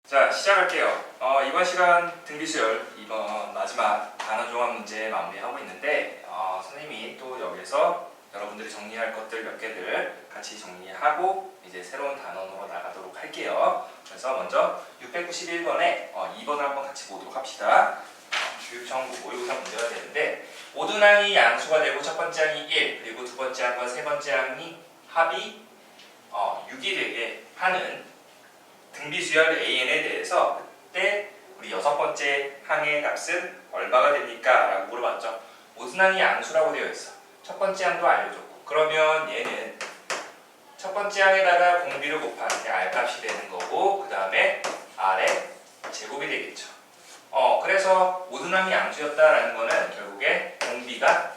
자, 시작할게요. 이번 시간 등비수열 이번 마지막 단원 종합 문제 마무리하고 있는데 선생님이 또 여기서 여러분들이 정리할 것들 몇 개들 같이 정리하고 이제 새로운 단원으로 나가도록 할게요. 그래서 먼저 691번에 2번을 한번 같이 보도록 합시다. 교육청 모의고사 문제가 되는데 모든 항이 양수가 되고 첫 번째 항이 1 그리고 두 번째 항과 세 번째 항이 합이 6이 되게 하는 등비수열 AN에 대해서 그때 우리 여섯 번째 항의 값은 얼마가 됩니까? 라고 물어봤죠. 모든 항이 양수라고 되어 있어. 첫 번째 항도 알려줬고 그러면 얘는 첫 번째 항에다가 공비를 곱하는 게 R값이 되는 거고 그 다음에 R의 제곱이 되겠죠. 그래서 모든 항이 양수였다라는 거는 결국에 공비가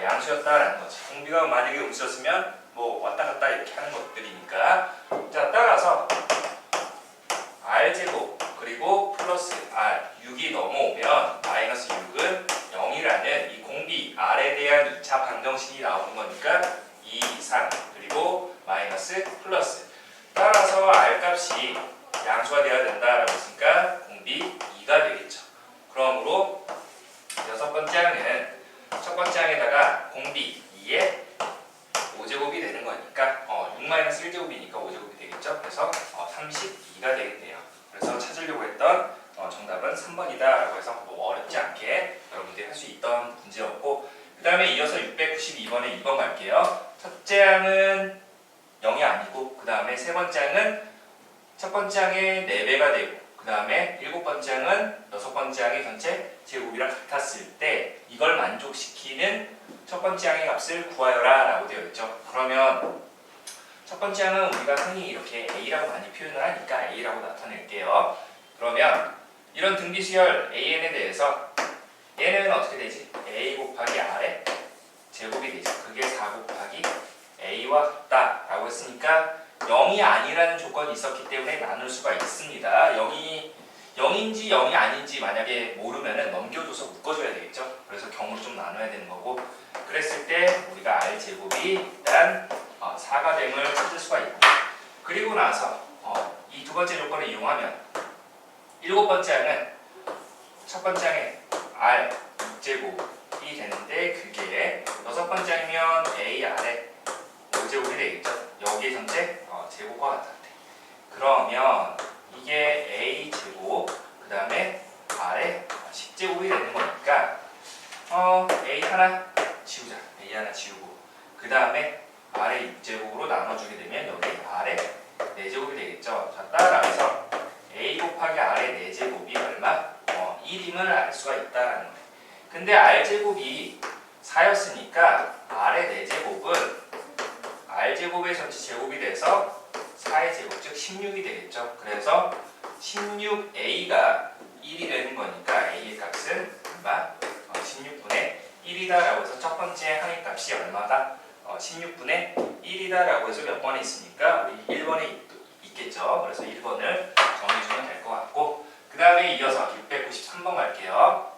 양수였다라는 거죠. 공비가 만약에 음수였으면 뭐 왔다 갔다 이렇게 하는 것들이니까 자 따라서 R제곱 그리고 플러스 R 6이 넘어오면 마이너스 6은 0이라는 이 공비 R에 대한 2차 방정식이 나오는 거니까 2 이상 그리고 마이너스 플러스 따라서 R값이 양수가 되어야 된다라고 했으니까 공비 2가 되겠죠. 그러므로 여섯 번째 항은 첫 번째 항에다가 공비 2에 5제곱이 되는 거니까 6-1제곱이니까 5제곱이 되겠죠. 그래서 32가 되겠네요. 그래서 찾으려고 했던 정답은 3번이다 라고 해서 뭐 어렵지 않게 여러분들이 할 수 있던 문제였고 그 다음에 이어서 692번에 2번 갈게요. 첫째 항은 0이 아니고 그 다음에 세 번째 항은 첫 번째 항의 4배가 되고 그 다음에 일곱 번째 항은 여섯 번째 항의 전체 제곱이랑 같았을 때 이걸 만족시키는 첫 번째 항의 값을 구하여라 라고 되어 있죠. 그러면 첫 번째 항은 우리가 흔히 이렇게 A라고 많이 표현을 하니까 A라고 나타낼게요. 그러면 이런 등비수열 AN에 대해서 얘는 어떻게 되지? A 곱하기 R의 제곱이 되죠. 그게 4 곱하기 A와 같다 라고 했으니까 0이 아니라는 조건이 있었기 때문에 나눌 수가 있습니다. 0인지 0이 아닌지 만약에 모르면 넘겨줘서 묶어줘야 되겠죠. 그래서 경우를 좀 나눠야 되는 거고 그랬을 때 우리가 R제곱이 일단 4가 됨을 찾을 수가 있고 그리고 나서 이 두 번째 조건을 이용하면 일곱 번째 항은 첫 번째 항에 R 6제곱이 되는데 그게 여섯 번째 항이면 A R에 5제곱이 되겠죠. 여기에 전체 제곱과 같았대. 그러면 이게 A제곱 그 다음에 R에 10제곱이 되는 거니까 A 하나 지우자. A 하나 지우고 그 다음에 R의 6제곱으로 나눠주게 되면 여기 R의 4제곱이 되겠죠. 자, 따라서 A 곱하기 R의 4제곱이 얼마? 1임을 알 수가 있다는 거예요. 근데 R제곱이 4였으니까 R의 4제곱은 R제곱의 전체 제곱이 돼서 4의 제곱 즉 16이 되겠죠. 그래서 16A가 1이 되는 거니까 A의 값은 얼마? 16분의 1이다 라고 해서 첫 번째 항의 값이 얼마다? 16분의 1이다 라고 해서 몇 번에 있으니까 우리 1번에 있겠죠. 그래서 1번을 정해주면 될 것 같고 그 다음에 이어서 693번 갈게요.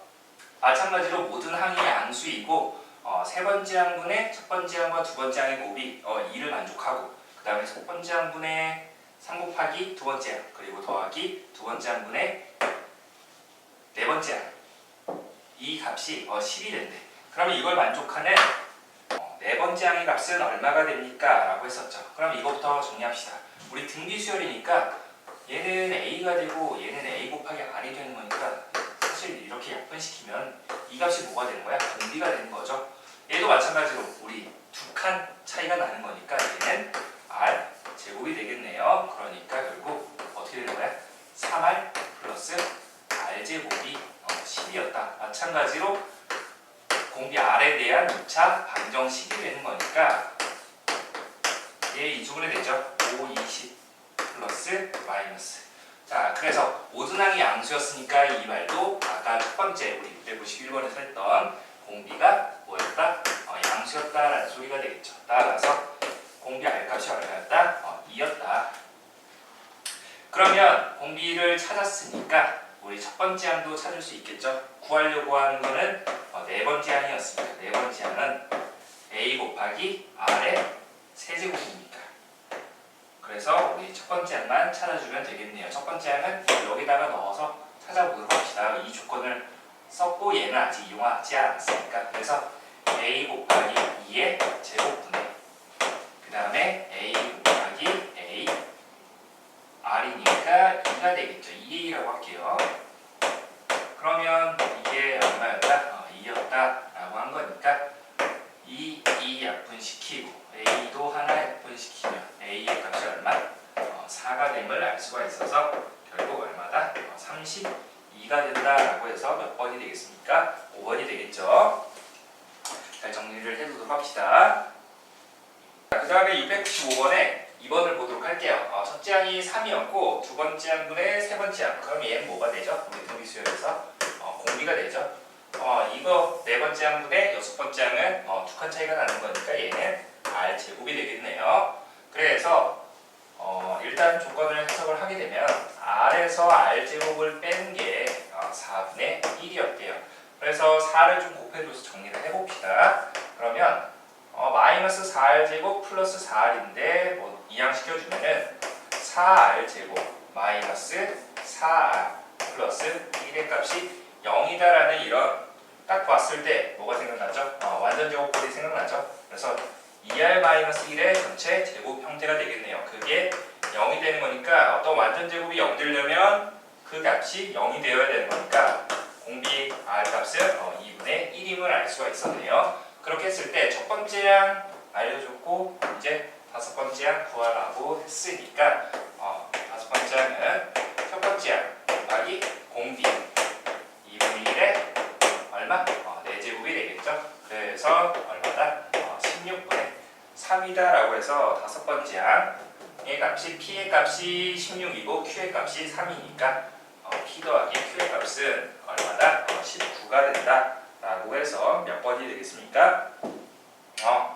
마찬가지로 모든 항이 양수이고 세 번째 항분의 첫 번째 항과 두 번째 항의 곱이 2를 만족하고 그 다음에 첫 번째 항분의 3 곱하기 두 번째 항 그리고 더하기 두 번째 항분의 네 번째 항 이 값이 10이 된대. 그러면 이걸 만족하는 네 번째 항의 값은 얼마가 됩니까? 라고 했었죠. 그럼 이거부터 정리합시다. 우리 등비수열이니까 얘는 A가 되고 얘는 A 곱하기 R이 되는 거니까 사실 이렇게 약분시키면 이 값이 뭐가 되는 거야? 공비가 되는 거죠. 얘도 마찬가지로 우리 두 칸 차이가 나는 거니까 얘는 R 제곱이 되겠네요. 그러니까 결국 어떻게 되는 거야? 3R 플러스 R 제곱이 10이었다. 마찬가지로 공비 R에 대한 2차 방정식이 되는 거니까 얘 이중분해 되죠. 5, 20 플러스 마이너스. 자, 그래서 모든 항이 양수였으니까 이 말도 아까 첫 번째 우리 691번에서 했던 공비가 뭐였다? 양수였다라는 소리가 되겠죠. 따라서 공비 R값이 얼마였다? 2였다. 그러면 공비를 찾았으니까 우리 첫 번째 항도 찾을 수 있겠죠. 구하려고 하는 거는 네 번째 항이었으니까 네 번째 항은 A 곱하기 R의 세제곱입니까? 그래서 우리 첫 번째 항만 찾아주면 되겠네요. 첫 번째 항은 여기다가 넣어서 찾아보도록 합시다. 이 조건을 썼고 얘는 아직 이용하지 않았으니까. 그래서 a 곱하기 2의 제곱분의 그 다음에 a 곱하기 a r이니까 2가 되겠죠. 2a라고 할게요. 그러면 이게 얼마였다? 2였다라고 한 거니까 2 약분시키고 a도 하나 약분시키면 a의 값이 얼마? 4가 됨을 알 수가 있어서 결국 얼마다? 32가 된다라고 해서 몇 번이 되겠습니까? 5번이 되겠죠. 잘 정리를 해두도록 합시다. 그 다음에 695번에 2번을 보도록 할게요. 첫째 항이 3이었고 두 번째 항분의 세 번째 항. 그럼 얘는 뭐가 되죠? 우리 등비수열에서 공비가 되죠. 이거 네 번째 항분의 여섯 번째 항은 두 칸 차이가 나는 거니까 얘는 r 제곱이 되겠네요. 그래서 일단 조건을 해석을 하게 되면 r에서 r 제곱을 뺀 게 4분의 1이었대요. 그래서 4를 좀 곱해줘서 정리를 해봅시다. 그러면 마이너스 4r 제곱 플러스 4r인데 뭐 이항시켜주면은 4r 제곱 마이너스 4r 플러스 1의 값이 0이다라는 이런 딱 봤을 때 뭐가 생각나죠? 완전 제곱꼴이 생각나죠? 그래서 2r-1의 전체 제곱 형태가 되겠네요. 그게 0이 되는 거니까 어떤 완전 제곱이 0 되려면 그 값이 0이 되어야 되는 거니까 공비 r 값은 2분의 1임을 알 수가 있었네요. 그렇게 했을 때 첫 번째 항 알려줬고 이제 다섯 번째 항 구하라고 했으니까 다섯 번째 항은 첫 번째 항 곱하기 공비 2분의 1에 얼마? 4제곱이 되겠죠. 그래서 얼마다? 16분의 3이다라고 해서 다섯 번째 항의 값이 P의 값이 16이고 Q의 값이 3이니까 P 더하기 Q의 값은 얼마다? 19가 된다 라고 해서 몇 번이 되겠습니까?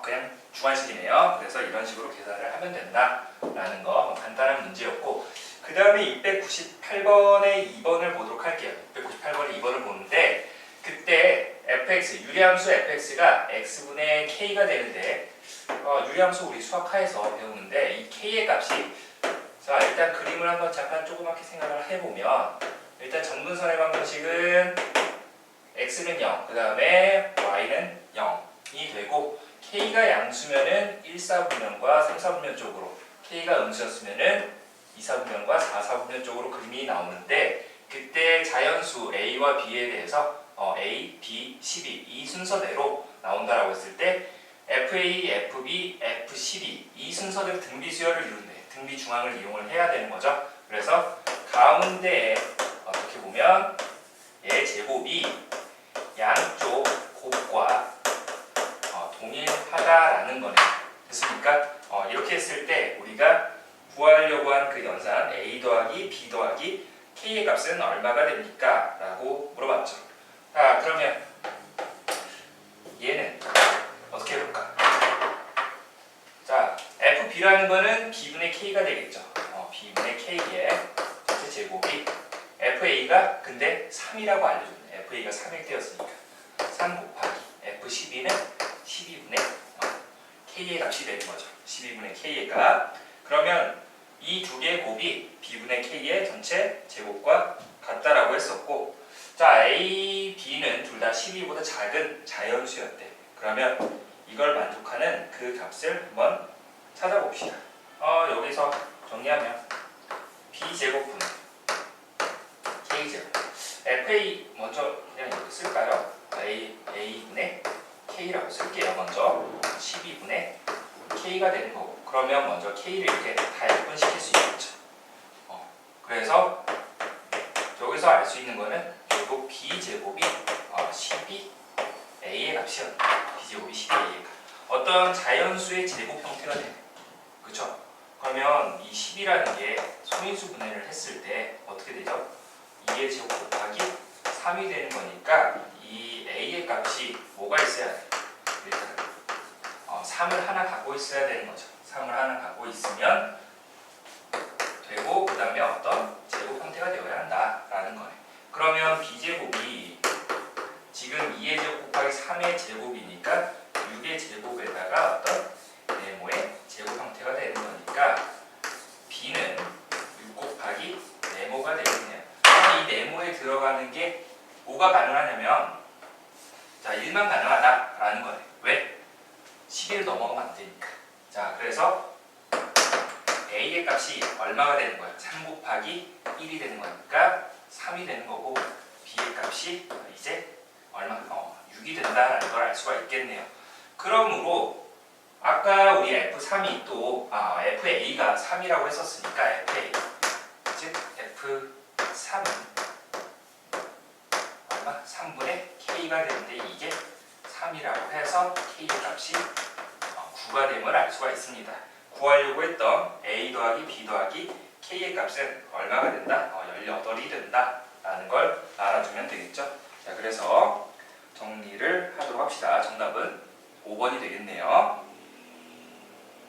그냥 주관식이네요. 그래서 이런 식으로 계산을 하면 된다라는 거 간단한 문제였고 그 다음에 698번의 2번을 보도록 할게요. 698번의 2번을 보는데 그때 fx, 유리함수 fx가 x분의 k가 되는데 유리함수 우리 수학하에서 배우는데 이 k의 값이 자 일단 그림을 한번 잠깐 조그맣게 생각을 해보면 일단 정분선의 방정식은 x는 0, 그 다음에 y는 0이 되고 k가 양수면은 1, 4분면과 3, 4분면 쪽으로 k가 음수였으면은 2, 4분면과 4, 4분면 쪽으로 그림이 나오는데 그때 자연수 a와 b에 대해서 a, b, 12 이 순서대로 나온다라고 했을 때 fa, fb, f12 이 순서대로 등비 수열을 이룬대. 등비 중앙을 이용을 해야 되는 거죠. 그래서 가운데에 어떻게 보면 얘 제곱이 양쪽 곱과 동일하다라는 거네. 됐습니까? 이렇게 했을 때 우리가 구하려고 한 그 연산 a 더하기 b 더하기 k의 값은 얼마가 됩니까? 라고 물어봤죠. 자 그러면 얘는 어떻게 해볼까? 자 fb라는 거는 b분의 k가 되겠죠. b분의 k의 전체 제곱이 fa가 근데 3이라고 알려줬네. fa가 3일 때였으니까 3 곱하기 f12는 12분의 k의 값이 되는 거죠. 12분의 k의 값. 그러면 이 두 개의 곱이 b분의 k의 전체 제곱과 같다라고 했었고 자 a, b는 둘 다 12보다 작은 자연수였대. 그러면 이걸 만족하는 그 값을 한번 찾아봅시다. 여기서 정리하면 b제곱분의 k제곱 fa 먼저 그냥 이렇게 쓸까요? a분의 k라고 쓸게요. 먼저 12분의 k가 되는 거고 그러면 먼저 k를 이렇게 다 약분시킬 수 있겠죠. 그래서 여기서 알 수 있는 거는 결국 b제곱이 12a의 값이었네. b제곱이 12a의 값. 어떤 자연수의 제곱 형태가 되네. 그렇죠? 그러면 이 10이라는 게 소인수 분해를 했을 때 어떻게 되죠? 2의 제곱 곱하기 3이 되는 거니까 이 a의 값이 뭐가 있어야 돼? 일단 3을 하나 갖고 있어야 되는 거죠. 3을 하나 갖고 있으면 되고 그 다음에 어떤 제곱 형태가 되어야 한다라는 거네. 그러면 b제곱이 지금 2의 제곱 곱하기 3의 제곱이니까 6의 제곱에다가 어떤 네모의 제곱 형태가 되는 거니까 뭐가 가능하냐면 자 1만 가능하다라는 거예요. 왜? 11을 넘어가면 안 되니까. 자 그래서 A의 값이 얼마가 되는 거야? 3 곱하기 1이 되는 거니까 3이 되는 거고 B의 값이 이제 얼마? 6이 된다라는 걸 알 수가 있겠네요. 그러므로 아까 우리 F3이 또 FA가 3이라고 했었으니까 FA 즉 F3은 얼마? 3분의 K가 되는데 이게 3이라고 해서 K의 값이 9가 됨을 알 수가 있습니다. 구하려고 했던 A 더하기 B 더하기 K의 값은 얼마가 된다? 18이 된다라는 걸 알아두면 되겠죠. 자, 그래서 정리를 하도록 합시다. 정답은 5번이 되겠네요.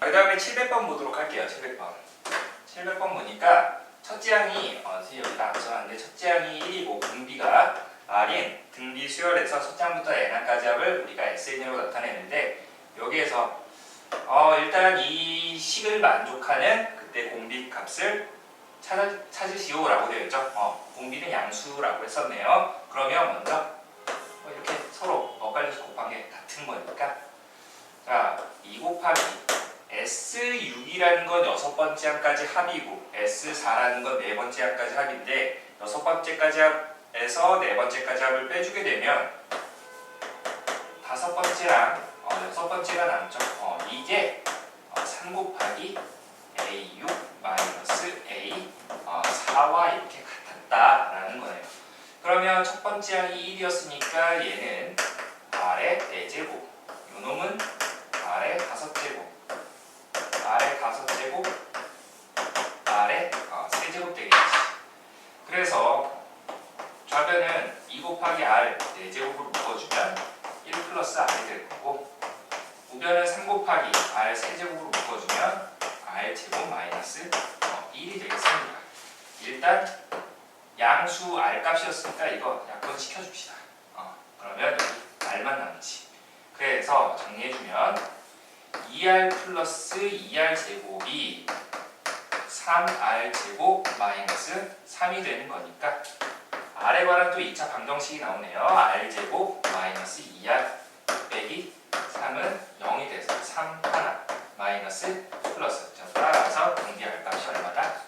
그 다음에 700번 보도록 할게요. 700번. 700번 보니까 첫째 항이 선생님 여기다 안 써놨는데 첫째 항이 1이고 공비가 R인 등비 수열에서 첫째 항부터 n항까지 합을 우리가 SN으로 나타내는데 여기에서 일단 이 식을 만족하는 그때 공비 값을 찾으시오라고 되어 있죠. 공비는 양수라고 했었네요. 그러면 먼저 이렇게 서로 엇갈려서 곱한 게 같은 거니까 자, 2 곱하기 S6이라는 건 6번째 항까지 합이고 S4라는 건 4번째 항까지 합인데 6번째까지 합에서 4번째까지 합을 빼주게 되면 5번째랑 6번째가 남죠. 이게 3 곱하기 A6 마이너스 A4와 이렇게 같았다라는 거예요. 그러면 첫 번째 항이 1이었으니까 얘는 R의 4제곱, 요놈은 R의 5제곱, R의 5제곱, R의 3제곱 되겠지. 그래서 좌변은 2 곱하기 R 4제곱으로 묶어주면 1 플러스 R이 될 거고 우변은 3 곱하기 R 3제곱으로 묶어주면 R제곱 마이너스 1이 되겠습니다. 일단 양수 R 값이었으니까 이거 약분 시켜줍시다. 그러면 여기 R만 남지. 그래서 정리해주면 2R 플러스 2R 제곱이 3R 제곱 마이너스 3이 되는 거니까 R에 관한 또 2차 방정식이 나오네요. R 제곱 마이너스 2R 빼기 3은 0이 돼서 3 하나 마이너스 플러스. 자, 따라서 공비 R 값이 얼마다?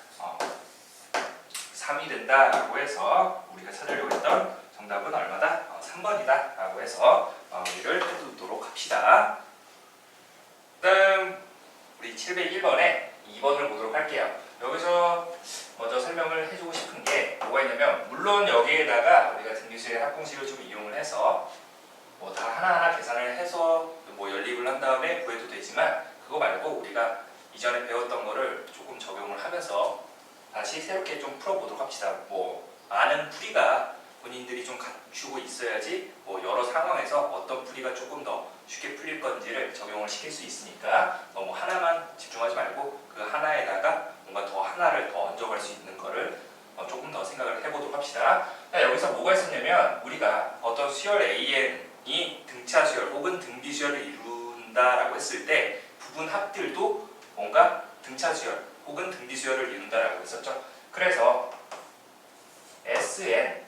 3이 된다라고 해서 우리가 찾으려고 했던 정답은 얼마다? 3번이다 라고 해서 마무리를 해두도록 합시다. 다음 우리 701번에 2번을 보도록 할게요. 여기서 먼저 설명을 해주고 싶은 게 뭐가 있냐면 물론 여기에다가 우리가 등비수의 합공식을 좀 이용을 해서 뭐 다 하나하나 계산을 해서 뭐 연립을 한 다음에 구해도 되지만 그거 말고 우리가 이전에 배웠던 거를 조금 적용을 하면서 다시 새롭게 좀 풀어보도록 합시다. 뭐 아는 풀이가 본인들이 좀 갖추고 있어야지 뭐 여러 상황에서 어떤 풀이가 조금 더 쉽게 풀릴 건지를 적용을 시킬 수 있으니까 너무 하나만 집중하지 말고 그 하나에다가 뭔가 더 하나를 더 얹어갈 수 있는 거를 조금 더 생각을 해보도록 합시다. 여기서 뭐가 있었냐면 우리가 어떤 수열 AN이 등차 수열 혹은 등비 수열을 이룬다라고 했을 때 부분 합들도 뭔가 등차 수열 혹은 등비 수열을 이룬다라고 했었죠. 그래서 SN,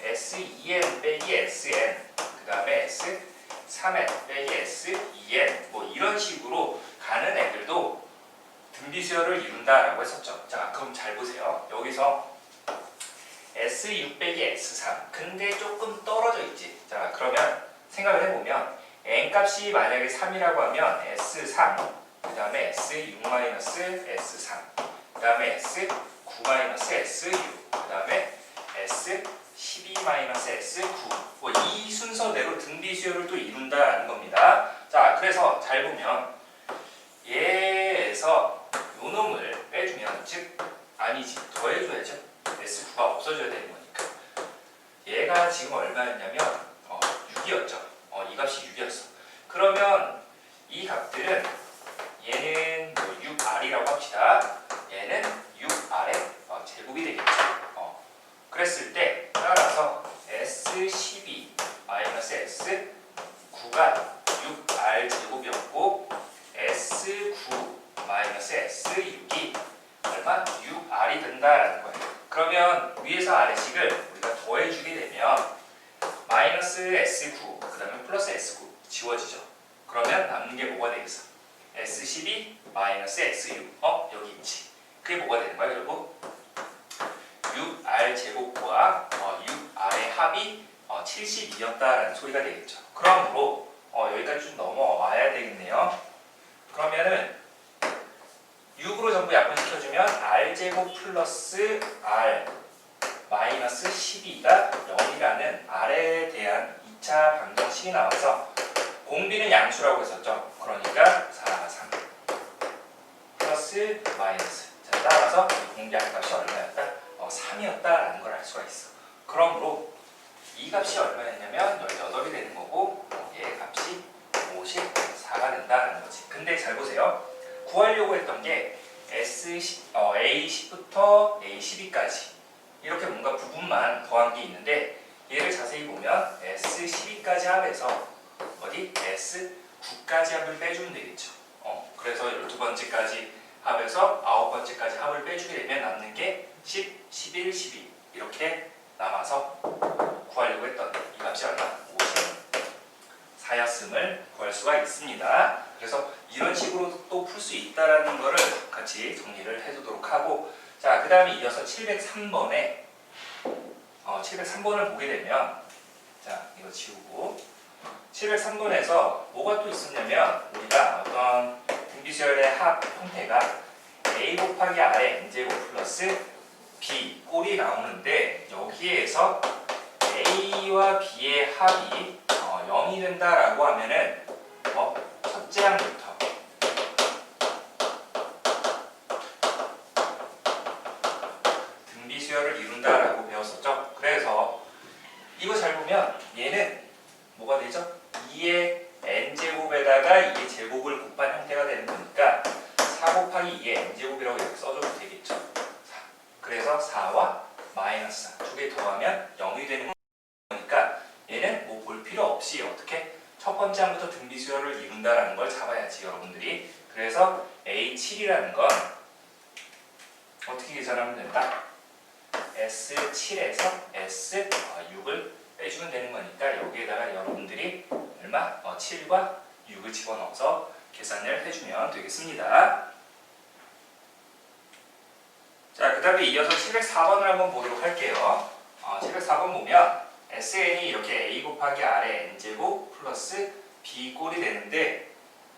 S2N 빼기 SN, 그 다음에 S3N 빼기 S2N 뭐 이런 식으로 가는 애들도 등비 수열을 이룬다라고 했었죠. 자, 그럼 잘 보세요. 여기서 S6 빼기 S3 근데 조금 떨어져 있지. 자, 그러면 생각을 해보면 N 값이 만약에 3이라고 하면 S3 그 다음에 S6-S3 그 다음에 S9-S6 그 다음에 S12-S9 뭐 이 순서대로 등비 수열을 또 이룬다는 겁니다. 자, 그래서 잘 보면 얘에서 요 놈을 빼주면 즉 아니지 더해줘야죠. S9가 없어져야 되는 거니까 얘가 지금 얼마였냐면 6이었죠. 이 값이 6이었어. 그러면 이 값들은 얘는 뭐 6R이라고 합시다. 얘는 6R의 제곱이 되겠죠. 그랬을 때 따라서 S12-S9가 6R 제곱이었고 S9-S6이 얼마? 6R이 된다라는 거예요. 그러면 위에서 아래식을 우리가 더해주게 되면 마이너스 S9 그 다음에 플러스 S9 지워지죠. 그러면 남는 게 뭐가 되겠어? S12 마이너스 S6 여기 있지. 그게 뭐가 되는 거야 결국? 6R 제곱과 6R의 합이 72였다라는 소리가 되겠죠. 그러므로 여기까지 좀 넘어와야 되겠네요. 그러면은 6으로 전부 약분시켜주면 R제곱 플러스 R 마이너스 12가 0이라는 R에 대한 2차 방정식이 나와서 공비는 양수라고 했었죠. 그러니까 4, 3 플러스 마이너스. 자, 따라서 공비 R값이 얼마였다? 3이었다라는 걸 알 수가 있어. 그러므로 이 값이 얼마였냐면 18이 되는 거고 얘의 값이 54가 된다는 거지. 근데 잘 보세요. 구하려고 했던 게 A10부터 A12까지 이렇게 뭔가 부분만 더한 게 있는데 얘를 자세히 보면 S12까지 합해서 어디? S9까지 합을 빼주면 되겠죠. 그래서 12번째까지 합해서 9번째까지 합을 빼주게 되면 남는 게 10, 11, 12 이렇게 남아서 구하려고 했던 이 값이 얼마? 54였음을 구할 수가 있습니다. 그래서 이런 식으로 또 풀 수 있다는 거를 같이 정리를 해두도록 하고, 자, 그 다음에 이어서 703번에 703번을 보게 되면, 자, 이거 지우고 703번에서 뭐가 또 있었냐면 우리가 어떤 등비수열의 합 형태가 A 곱하기 R의 N제곱 플러스 B 꼴이 나오는데 여기에서 A와 B의 합이 0이 된다라고 하면은 첫째 항부터 등비수열을 이룬다라고 배웠었죠. 그래서 이거 잘 보면 얘는 뭐가 되죠? 2의 n제곱에다가 2의 제곱을 곱한 형태가 되는 거니까 4 곱하기 2의 n제곱이라고 이렇게 써줘도 되겠죠. 그래서 4와 마이너스 4 두 개 더하면 0이 되는 거니까 얘는 뭐 볼 필요 없이 어떻게 첫 번째 항부터 등비수열을 이룬다라는 걸 잡아야지 여러분들이. 그래서 A7이라는 건 어떻게 계산하면 된다? S7에서 S6을 빼주면 되는 거니까 여기에다가 여러분들이 얼마? 7과 6을 집어넣어서 계산을 해주면 되겠습니다. 자, 그 다음에 이어서 704번을 한번 보도록 할게요. 704번 보면 SN이 이렇게 A 곱하기 R의 N제곱 플러스 B 꼴이 되는데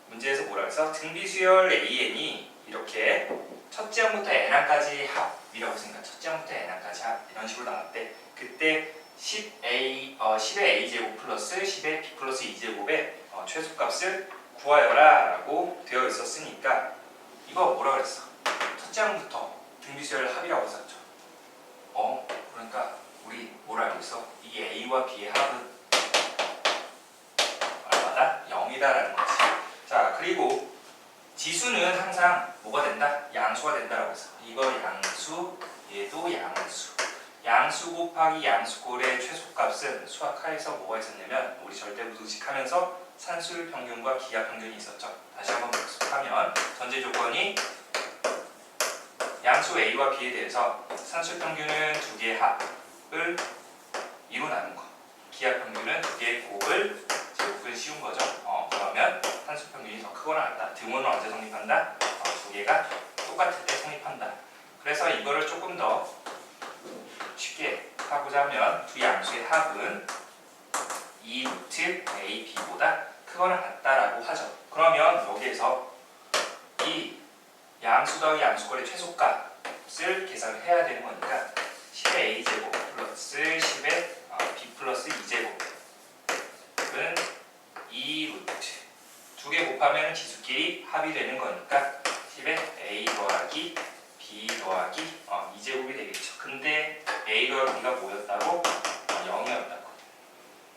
문제에서 뭐라 해서 등비수열 AN이 이렇게 첫째 항부터 N항까지 합이라고 했으니까 첫째 항부터 N항까지 합 이런 식으로 나왔대. 그때 10의 A제곱 플러스 10의 B 플러스 2제곱의 최소값을 구하여라 라고 되어 있었으니까 이거 뭐라 그랬어? 첫째 항부터 등비수열 합이라고 했었죠. 그러니까 우리 뭘 알고 있어? 이게 A와 B의 합은 얼마다? 0이다라는 거지. 자, 그리고 지수는 항상 뭐가 된다? 양수가 된다라고 했어. 이거 양수, 얘도 양수. 양수 곱하기 양수꼴의 최소값은 수학하에서 뭐가 있었냐면 우리 절대부등식하면서 산술 평균과 기하 평균이 있었죠. 다시 한번 복습하면 전제 조건이 양수 A와 B에 대해서 산술 평균은 두 개의 합을 이루나는 거. 기하 평균은 두 개의 곱을 제곱은 쉬운 거죠. 그러면 산술 평균이 더 크거나 같다. 등호는 언제 성립한다? 두 개가 똑같을 때 성립한다. 그래서 이거를 조금 더 쉽게 하고자 하면 두 양수의 합은 2 루트 AB보다 크거나 같다라고 하죠. 그러면 여기에서 이 양수 더하기 양수꼴의 최소값을 계산을 해야 되는 거니까 10의 A제곱 플러스 10의 B 플러스 2제곱은 2 루트 두 개 곱하면 지수끼리 합이 되는 거니까 10의 A 더하기 B 더하기 2제곱이 되겠죠. 근데 A 더하기 B가 뭐였다고? 0이었다고.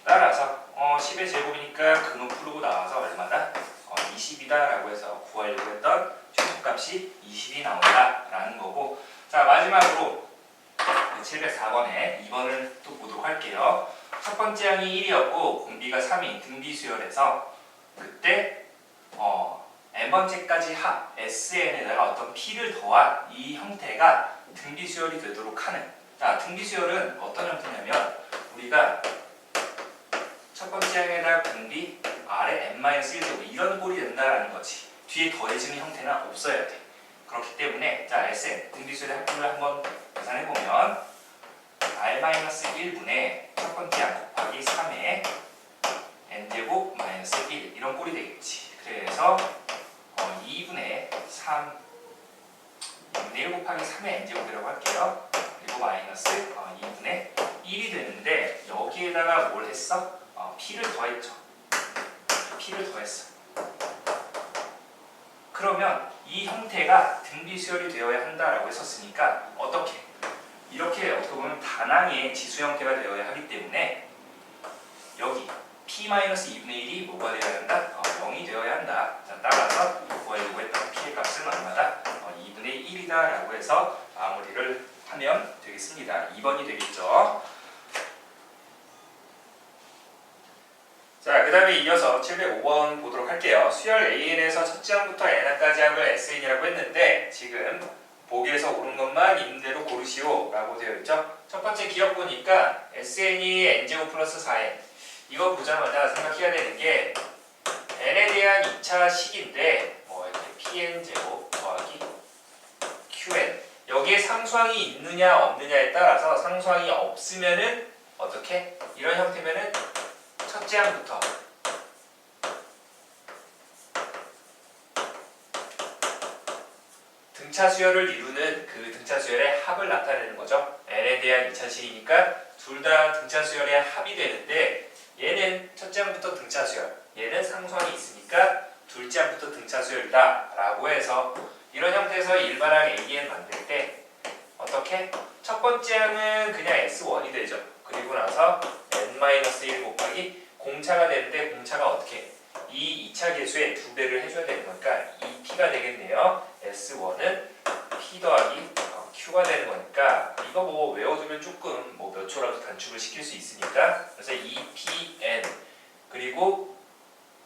따라서 10의 제곱이니까 근호 풀고 나와서 얼마다? 20이다 라고 해서 구하려고 했던 최소값이 20이 나온다라는 거고, 자, 마지막으로 704번에 2번을 또 보도록 할게요. 첫 번째 항이 1이었고 공비가 3인 등비수열에서 그때 n번째까지 합 SN에다가 어떤 P를 더한 이 형태가 등비수열이 되도록 하는, 자, 등비수열은 어떤 형태냐면 우리가 첫 번째 항에다 공비 R에 n-1제곱 이런 꼴이 된다라는 거지. 뒤에 더해지는 형태는 없어야 돼. 그렇기 때문에 자 Sn 등비수열의 합분을 한번 계산해보면 R-1분의 첫 번째 항 곱하기 3의 n제곱 마이너스 1 이런 꼴이 되겠지. 그래서 2분의 3 2분의 1 곱하기 3의 n제곱이라고 할게요. 그리고 마이너스 2분의 1이 되는데 여기에다가 뭘 했어? p를 더했죠. p를 더했어. 그러면 이 형태가 등비수열이 되어야 한다라고 했었으니까 어떻게? 이렇게 어떻게 보면 단항의 지수 형태가 되어야 하기 때문에 여기 p-2분의 1이 뭐가 되어야 한다? 0이 되어야 한다. 자, 따라서 구하려고 했던 p의 값은 얼마다? 2분의 1이다 라고 해서 마무리를 하면 되겠습니다. 2번이 되겠죠. 자, 그 다음에 이어서 705번 보도록 할게요. 수열 AN에서 첫째 항부터 n항까지 항을 SN이라고 했는데 지금 보기에서 옳은 것만 있는 대로 고르시오 라고 되어 있죠. 첫 번째 기억 보니까 SN이 n제곱 플러스 4n 이거 보자마자 생각해야 되는 게 n에 대한 2차 식인데 이렇게 pn제곱 더하기 qn 여기에 상수항이 있느냐 없느냐에 따라서 상수항이 없으면은 어떻게? 이런 형태면은 첫째 항부터 등차 수열을 이루는 그 등차 수열의 합을 나타내는 거죠. n에 대한 2차 식이니까 둘 다 등차 수열의 합이 되는데 얘는 첫째 항부터 등차 수열, 얘는 상수항이 있으니까 둘째 항부터 등차 수열이다 라고 해서 이런 형태에서 일반항 AN 만들 때 어떻게? 첫 번째 항은 그냥 S1이 되죠. 그리고 나서 n-1 곱하기 공차가 되는데 공차가 어떻게? 이 2차 계수의 2배를 해줘야 되는 거니까 2p가 되겠네요. S1은 p 더하기 q가 되는 거니까 이거 뭐 외워두면 조금 몇 초라도 단축을 시킬 수 있으니까 그래서 2pn 그리고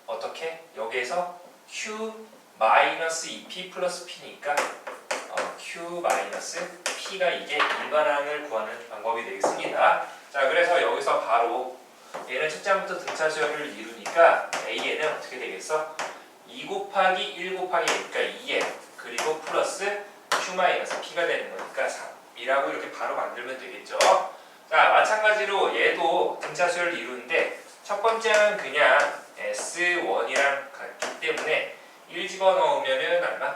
어떻게? 여기에서 q-2p 플러스 p니까 q-p가 이게 일반항을 구하는 방법이 되겠습니다. 자, 그래서 여기서 바로 얘는 첫째 항부터 등차 수열을 이루니까 AN은 어떻게 되겠어? 2 곱하기 1 곱하기 그러니까 2n 그리고 플러스 q-p가 되는 거니까 3이라고 이렇게 바로 만들면 되겠죠. 자, 마찬가지로 얘도 등차 수열을 이루는데 첫 번째는 그냥 S1이랑 같기 때문에 1 집어넣으면은 얼마?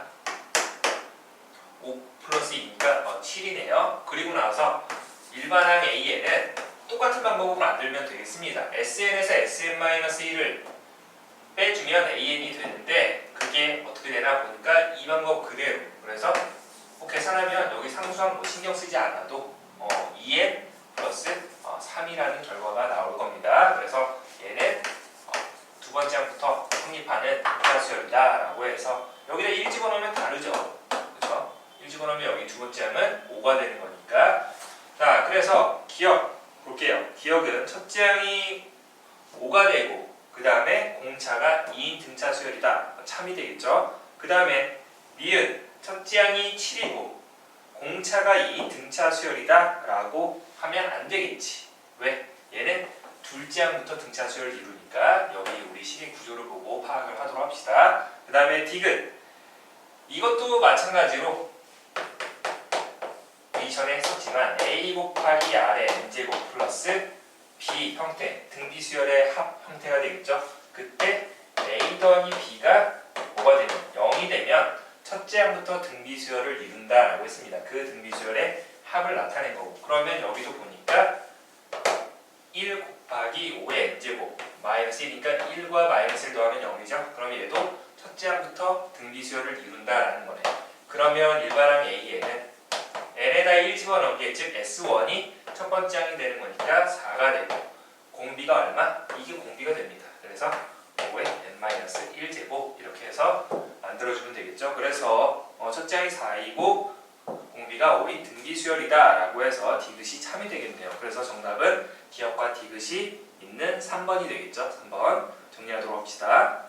5 플러스 2니까 7이네요. 그리고 나서 일반항 AN은 똑같은 방법으로 만들면 되겠습니다. SN에서 SN-1을 빼주면 AN이 되는데 그게 어떻게 되나 보니까 이 방법 그대로 그래서 계산하면 여기 상수항 신경 쓰지 않아도 2n 플러스 3이라는 결과가 나올 겁니다. 그래서 얘는 두 번째 항부터 성립하는 등차 수열이다 라고 해서 여기다 1 집어넣으면 다르죠. 그렇죠? 1 집어넣으면 여기 두 번째 항은 5가 되는 거니까 자, 그래서 기억 볼게요. 기억은 첫째 항이 5가 되고 그 다음에 공차가 2인 등차 수열이다. 참이 되겠죠. 그 다음에 니은 첫째 항이 7이고 공차가 2인 등차 수열이다 라고 하면 안 되겠지. 왜? 얘는 둘째 항부터 등차 수열을 이루니까 여기 우리 식의 구조를 보고 파악을 하도록 합시다. 그 다음에 디귿 이것도 마찬가지로 이전에 했었지만 a 곱하기 r의 n제곱 플러스 b 형태 등비수열의 합 형태가 되겠죠. 그때 a 더하기 b가 뭐가 되면 0이 되면 첫째 항부터 등비수열을 이룬다라고 했습니다. 그 등비수열의 합을 나타낸 거고 그러면 여기도 보니까 1 곱하기 5의 n제곱 마이너스 1이니까 1과 마이너스 1 더하면 0이죠. 그럼 얘도 첫째 항부터 등비수열을 이룬다라는 거네. 그러면 일반항 AN은 n에다 1 집어넣기 즉 S1이 첫 번째 항이 되는 거니까 4가 되고 공비가 얼마? 이게 공비가 됩니다. 그래서 5의 n-1제곱 이렇게 해서 만들어주면 되겠죠. 그래서 첫째 항이 4이고 공비가 5인 등비수열이다 라고 해서 디귿이 참이 되겠네요. 그래서 정답은 기억과 디귿이 있는 3번이 되겠죠. 3번 정리하도록 합시다.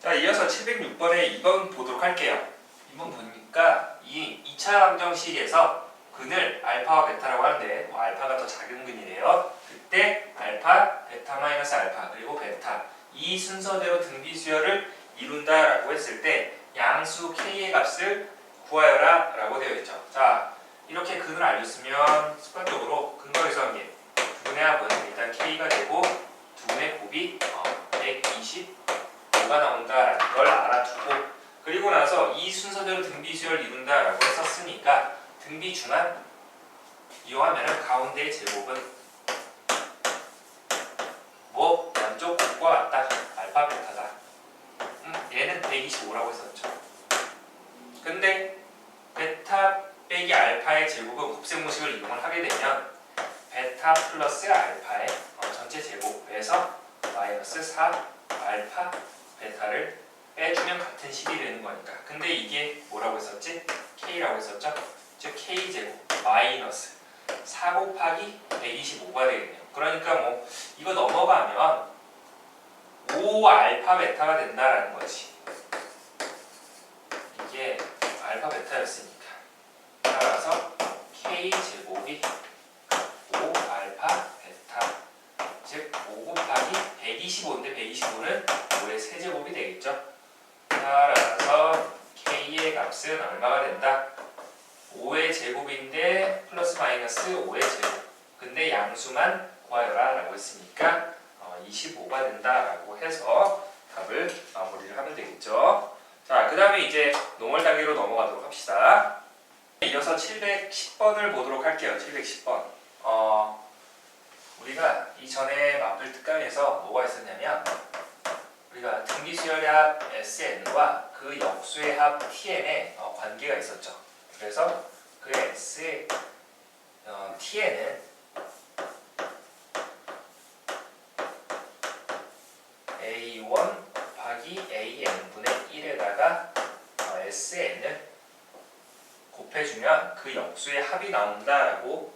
자, 이어서 706번에 2번 보도록 할게요. 2번 보니까 이 2차 함정식에서 근을 알파와 베타라고 하는데 알파가 더 작은 근이래요. 이때 알파, 베타 마이너스 알파 그리고 베타 이 순서대로 등비수열을 이룬다라고 했을 때 양수 k의 값을 구하여라 라고 되어 있죠. 자, 이렇게 근을 알렸으면 습관적으로 근거 계산기 두분의 합은 일단 k가 되고 두분의 곱이 125가 나온다라는 걸 알아두고, 그리고 나서 이 순서대로 등비수열을 이룬다라고 했었으니까 등비중한 이용하면 가운데의 제곱은 뭐 양쪽 곱과 같다. 알파 베타다. 얘는 125라고 했었죠. 근데 베타 빼기 알파의 제곱은 곱셈공식을 이용을 하게 되면 베타 플러스 알파의 전체 제곱에서 마이너스 4 알파 베타를 빼주면 같은 식이 되는 거니까. 근데 이게 뭐라고 했었지? K라고 했었죠? 즉 K제곱 마이너스 4 곱하기 125가 되겠네요. 그러니까 뭐 이거 넘어가면 5 알파 베타가 된다라는 거지. 이게 알파 베타였으니까. 따라서 K제곱이 5 알파 베타, 즉 5 곱하기 125인데 125는 5의 세제곱이 되겠죠. 따라서 K의 값은 얼마가 된다? 5의 제곱인데 플러스 마이너스 5의 제곱. 근데 양수만 구하여라 라고 했으니까 25가 된다라고 해서 답을 마무리를 하면 되겠죠. 자, 그 다음에 이제 농월 단계로 넘어가도록 합시다. 이어서 710번을 보도록 할게요. 710번. 우리가 이전에 마플 특강에서 뭐가 있었냐면 우리가 등비수열의 합 SN과 그 역수의 합 TN의 관계가 있었죠. 그래서 그 S의 TN은 A1 곱하기 AN분의 1에다가 SN을 곱해주면 그 역수의 합이 나온다라고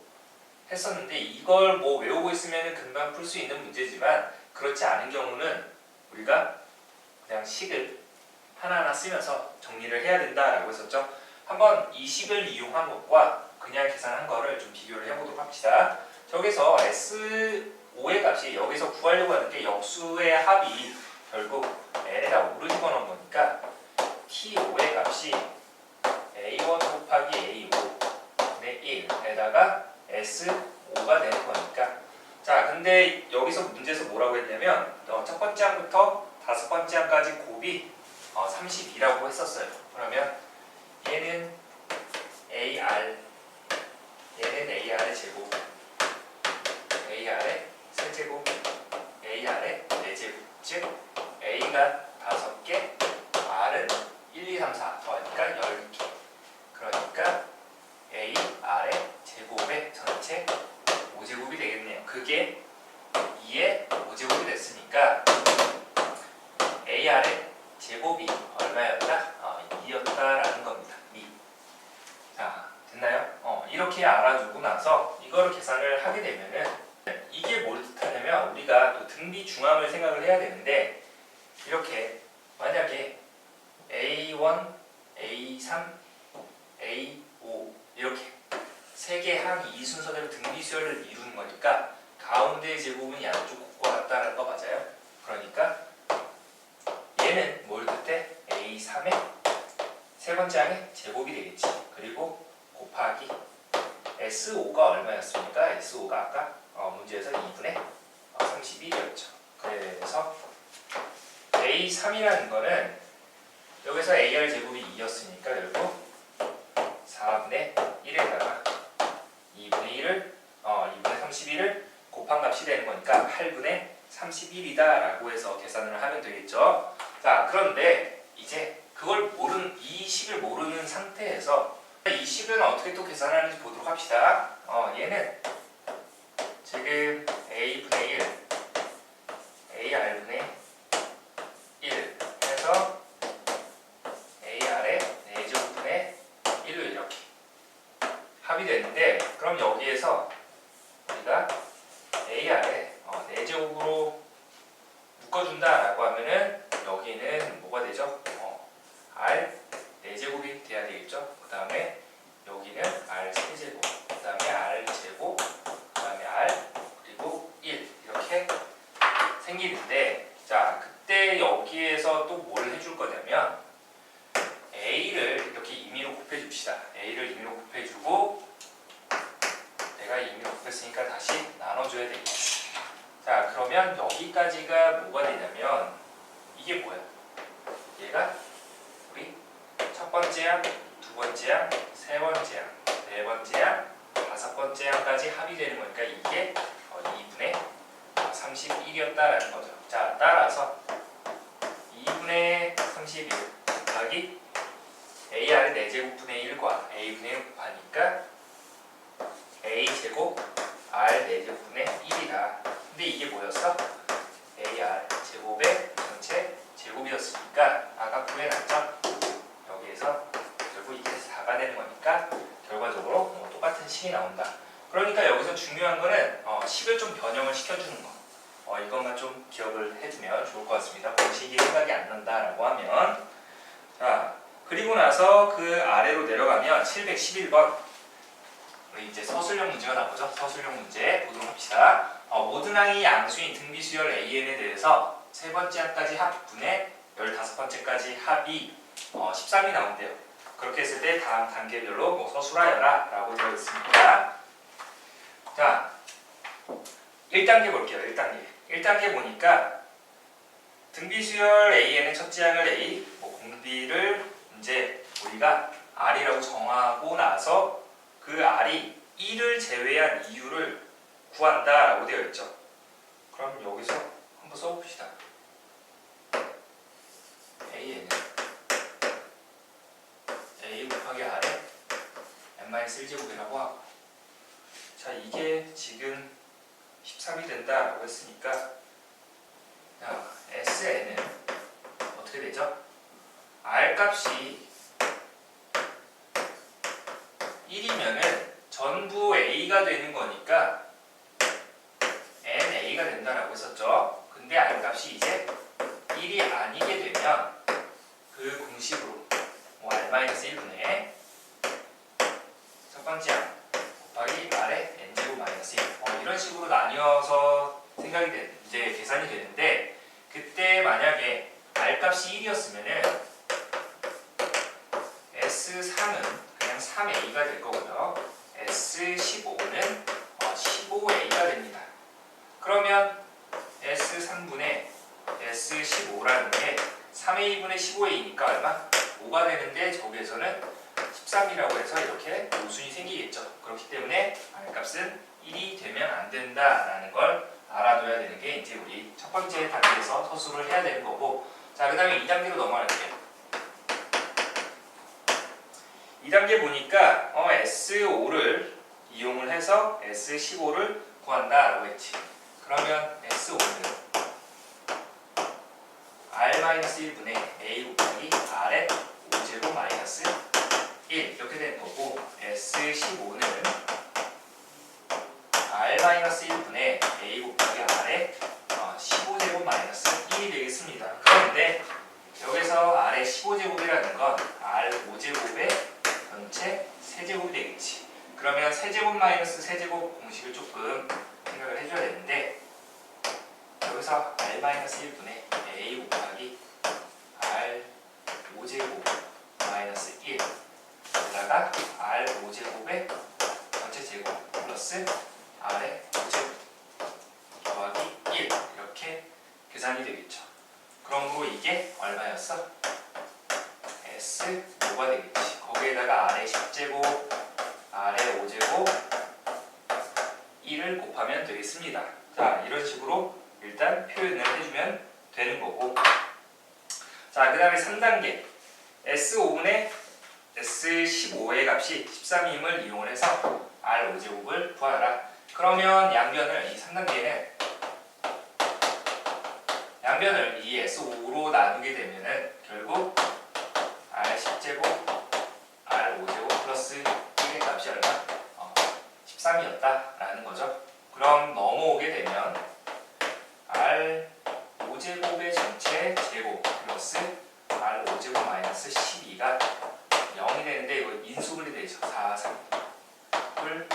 했었는데, 이걸 뭐 외우고 있으면 금방 풀 수 있는 문제지만 그렇지 않은 경우는 우리가 그냥 식을 하나하나 쓰면서 정리를 해야 된다라고 했었죠. 한번 이 식을 이용한 것과 그냥 계산한 거를 좀 비교를 해보도록 합시다. 저기서 S5의 값이 여기서 구하려고 하는 게 역수의 합이 결국 N에다 5를 집어넣은 거니까 T5의 값이 A1 곱하기 A5분의 1에다가 S5가 되는 거니까. 자, 근데 여기서 문제에서 뭐라고 했냐면 첫 번째 항부터 다섯 번째 항까지 곱이 32라고 했었어요. 그러면 얘는 AR, 얘는 AR의 제곱, AR의 세제곱, AR의 4제곱, 즉 A가 5개, R은 1, 2, 3, 4 더하니까 10개. 그러니까 AR의 제곱의 전체 5제곱이 되겠네요. 그게 2의 5제곱이 됐으니까 AR의 제곱이 얼마였다? 2였다라는 겁니다. 2. 자, 됐나요? 이렇게 알아두고 나서 이거를 계산을 하게 되면은 이게 뭘 뜻하냐면 우리가 또 등비 중함을 생각을 해야 되는데, 이렇게 만약에 A1, A3, A5 이렇게 세 개 항이 이 순서대로 등비수열을 이루는 거니까 가운데의 제곱은 양쪽 곱과 같다라는 거 맞아요? 그러니까 얘는 뭘 뜻해? A3의 세 번째 항의 제곱이 되겠지. 그리고 곱하기 S5가 얼마였습니까? S5가 아까 문제에서 2분의 31이었죠. 그래서 A3이라는 거는 여기서 AR 제곱이 2였으니까 결국 4분의 1에다가 2분의 1을 2분의 31을 곱한 값이 되는 거니까 8분의 31이다 라고 해서 계산을 하면 되겠죠. 자, 그런데 이제 이 식을 모르는 상태에서 이 식은 어떻게 또 계산하는지 보도록 합시다. 얘는 지금 A분의 1, AR분의 1 해서 AR의 4제곱분의 1로 이렇게 합이 되는데, 그럼 여기에서 우리가 AR의 4제곱으로 묶어준다라고 하면은 여기는 뭐가 되죠? R 4제곱이 돼야 되겠죠? 그 다음에 여기는 R 3제곱, 그 다음에 R 제곱, 그 다음에 R 그리고 1 곱해줍시다. a를 임의로 곱해주고 내가 임의로 곱했으니까 다시 나눠줘야 되겠지. 자, 그러면 여기까지가 뭐가 되냐면 이게 뭐야? 얘가 우리 첫 번째 항, 두 번째 항, 세 번째 항, 네 번째 항, 다섯 번째 항까지 합이 되는 거니까 이게 2분의 31이었다라는 거죠. 자, 따라서 2분의 31 곱하기 AR 4제곱분의 1과 A분의 1 곱하니까 A제곱 R 4제곱분의 1이다. 근데 이게 뭐였어? AR 제곱의 전체 제곱이었으니까 아까 구해놨죠? 여기에서 결국 이게 4가 되는 거니까 결과적으로 똑같은 식이 나온다. 그러니까 여기서 중요한 거는 식을 좀 변형을 시켜주는 거. 이것만 좀 기억을 해두면 좋을 것 같습니다. 공식이 생각이 안 난다라고 하면. 자, 그리고 나서 그 아래로 내려가면 711번 우리 이제 서술형 문제가 나오죠. 서술형 문제 보도록 합시다. 모든 항이 양수인 등비수열 AN에 대해서 세 번째 항까지 합분의 15번째까지 합이 13이 나온대요. 그렇게 했을 때 다음 단계별로 서술하여라 라고 되어 있습니다. 자, 1단계 볼게요. 1단계 보니까 등비수열 AN의 첫째 항을 A, 공비를 이제 우리가 R이라고 정하고 나서 그 R이 1을 제외한 이유를 구한다 라고 되어 있죠. 그럼 여기서 한번 써봅시다. AN은 A 곱하기 R에 n-1제곱이라고 하고, 자, 이게 지금 13이 된다 라고 했으니까, 자, SN은 어떻게 되죠? R 값이 1이면은 전부 A가 되는 거니까 NA가 된다라고 했었죠. 근데 R 값이 이제 1이 아니게 되면 그 공식으로 R-1분의 첫 번째 항 곱하기 R의 N제곱 마이너스 1 이런 식으로 나뉘어서 이제 계산이 되는데, 그때 만약에 R 값이 1이었으면은 S3은 그냥 3A가 될 거고요. S15는 15A가 됩니다. 그러면 S3분의 S15라는 게 3A분의 15A니까 얼마? 5가 되는데 저기에서는 13이라고 해서 이렇게 모순이 생기겠죠. 그렇기 때문에 R값은 1이 되면 안 된다라는 걸 알아둬야 되는 게 이제 우리 첫 번째 단계에서 서술을 해야 되는 거고, 자, 그 다음에 2단계로 넘어갈게요. 2단계 보니까 S5를 이용을 해서 S15를 구한다라고 했지. 그러면 S5는 R-1분의 A 곱하기 R의 5제곱 마이너스 1 이렇게 되는 거고, S15는 R-1분의 A 곱하기 R의 15제곱 마이너스 1이 되겠습니다. 그런데 여기서 R의 15제곱이라는 건 R5제곱의 전체 세제곱이 되겠지. 그러면 세제곱 마이너스 세제곱 공식을 조금 생각을 해줘야 되는데, 여기서 R-1분의 A 곱하기 R5제곱 마이너스 1 여기다가 R5제곱의 전체 제곱 플러스 R의 5제곱 더하기 1 이렇게 계산이 되겠죠. 그러므로 이게 얼마였어? S5가 되겠지. 거기에다가 R의 10제곱, R의 5제곱 1을 곱하면 되겠습니다. 자, 이런 식으로 일단 표현을 해주면 되는 거고, 자, 그 다음에 3단계 S5분의 S15의 값이 13임을 이용을 해서 R5제곱을 구하라. 그러면 양변을 이 3단계는 양변을 이 S5로 나누게 되면은 결국 R10제곱, R5제곱 플러스 1의 값이 얼마? 13이었다라는 거죠. 그럼 넘어오게 되면 R5제곱의 전체 제곱 플러스 R5제곱 마이너스 12가 0이 되는데 이거 인수분해 되죠. 4, 3을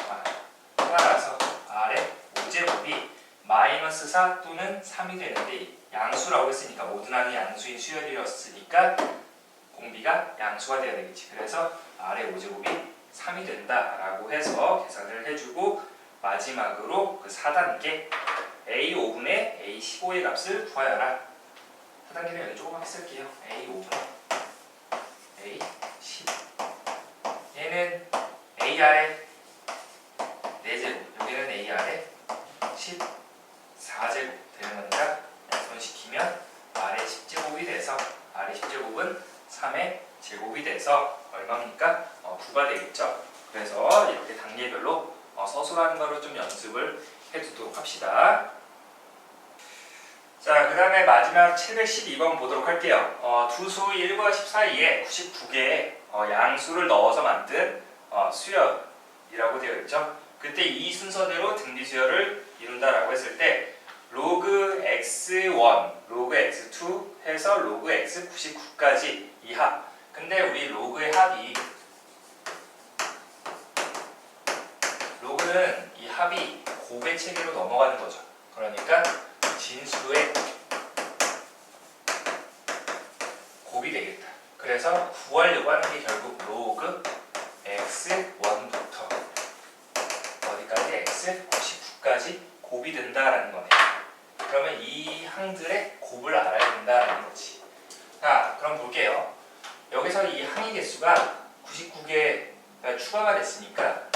따라서 R의 5제곱이 마이너스 4 또는 3이 되는데, 양수라고 했으니까 모든 항이 양수인 수열이었으니까 공비가 양수가 돼야 되겠지. 그래서 R의 5제곱이 3이 된다라고 해서 계산을 해주고 마지막으로 그 4단계 A 5분의 A 15의 값을 구하여라. 4단계는 여기 조그맣게 쓸게요. A 5분의 A 15. 얘는 AR의 4제곱, 여기는 AR의 14제곱 되는 거니까 약분시키면 R의 10제곱이 돼서 R의 10제곱은 3의 제곱이 돼서 얼마입니까? 9가 되겠죠. 그래서 이렇게 단계별로 서술하는 거로 좀 연습을 해두도록 합시다. 자, 그 다음에 마지막 712번 보도록 할게요. 두 수 1과 10 사이에 99개의 양수를 넣어서 만든 수열이라고 되어 있죠. 그때 이 순서대로 등비 수열을 이룬다라고 했을 때 로그 x1, 로그 x2 해서 로그 x 99까지 이 합. 근데 우리 로그의 합이 로그는 이 합이 곱의 체계로 넘어가는 거죠. 그러니까 진수의 곱이 되겠다. 그래서 구하려고 하는 게 결국 로그 x1부터 어디까지 x 99까지 곱이 된다라는 거네. 그러면 이 항들의 곱을 알아야 된다라는 거지. 자, 그럼 볼게요. 여기서 이 항의 개수가 99개가 추가가 됐으니까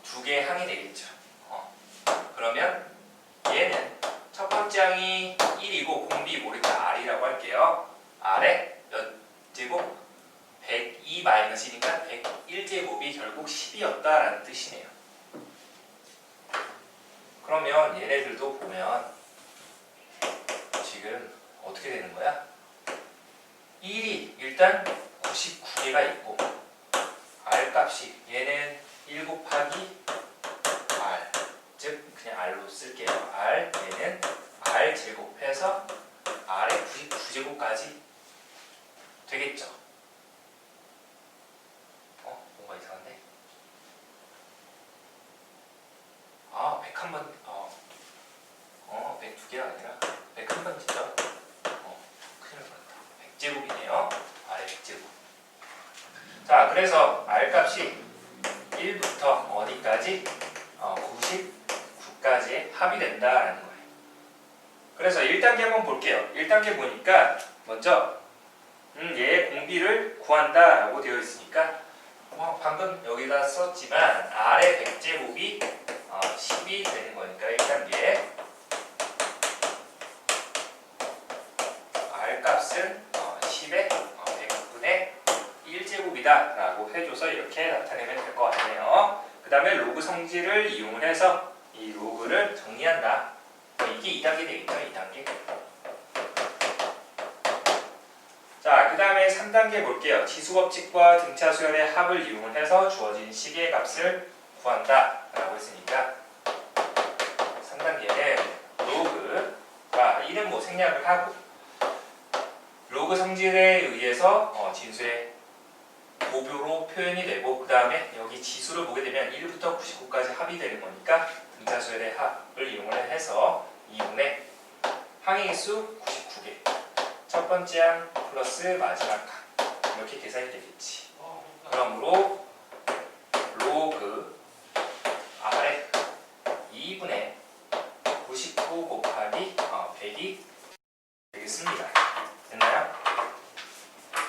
102개의 항이 되겠죠. 그러면 얘는 첫 번째 항이 1이고 공비 모르니까 R이라고 할게요. R의 몇 제곱? 102-1이니까 101제곱이 결국 10이었다라는 뜻이네요. 그러면 얘네들도 보면 지금 어떻게 되는 거야? 1이 일단 99개가 있고 R 값이 얘는 1 곱하기 R, 즉 그냥 R로 쓸게요. R, 얘는 R 제곱해서 R의 99제곱까지 되겠죠. 뭔가 이상한데? 101번, 102개가 아니라 101번 진짜? 큰일 났다. 100제곱이네요. R의 100제곱. 자, 그래서 R 값이 1부터 어디까지? 99까지의 합이 된다라는 거예요. 그래서 1단계 한번 볼게요. 1단계 보니까 먼저 얘의 공비를 구한다라고 되어 있으니까 방금 여기다 썼지만 R의 100제곱이 10이 되는 거니까 1단계에 R 값은 10의 100분의 1제곱이다 라고 해줘서 이렇게 나타내면 될 것 같네요. 그 다음에 로그 성질을 이용해서 이 로그를 정리한다. 이게 2단계 되겠죠. 2단계. 자, 그 다음에 3단계 볼게요. 지수법칙과 등차 수열의 합을 이용해서 주어진 식의 값을 구한다 라고 했으니까 3단계는 로그가 1은 뭐 생략을 하고 로그 성질에 의해서 진수의 고교로 표현이 되고 그 다음에 여기 지수를 보게 되면 1부터 99까지 합이 되는 거니까 등차수열의 합을 이용을 해서 2분의 항의 개수 99개 첫 번째 항 플러스 마지막 항 이렇게 계산이 되겠지. 그러므로 로그 R의 2분의 99 곱하기 100이 되겠습니다. 됐나요?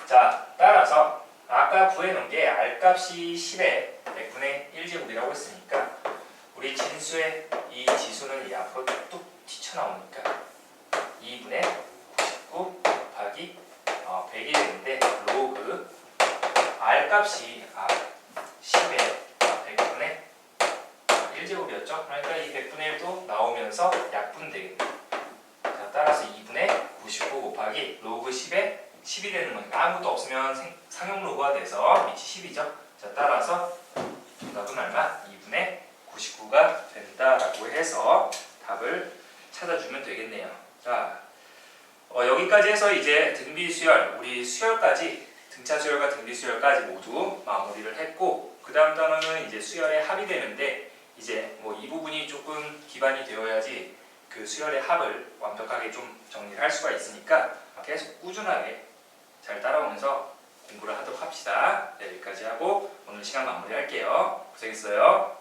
자, 따라서 아까 구해놓은 게 R값이 10의 100분의 1제곱이라고 했으니까 우리 진수의 이 지수는 이 앞으로 뚝 튀쳐나오니까 2분의 99 곱하기 100이 되는데 로그 R값이 10의 100분의 1제곱이었죠? 그러니까 이 100분의 1도 나오면서 약분되겠네. 자, 따라서 2분의 99 곱하기 로그 10의 10이 되는 거니까 아무것도 없으면 상용 로그가 돼서 밑이 10이죠. 자, 따라서 정답은 얼마? 2분의 99가 된다라고 해서 답을 찾아주면 되겠네요. 자, 여기까지 해서 이제 등비 수열, 우리 수열까지 등차 수열과 등비 수열까지 모두 마무리를 했고 그 다음 단원은 이제 수열의 합이 되는데 이제 뭐 이 부분이 조금 기반이 되어야지 그 수열의 합을 완벽하게 좀 정리를 할 수가 있으니까 계속 꾸준하게 잘 따라오면서 공부를 하도록 합시다. 네, 여기까지 하고 오늘 시간 마무리할게요. 고생했어요.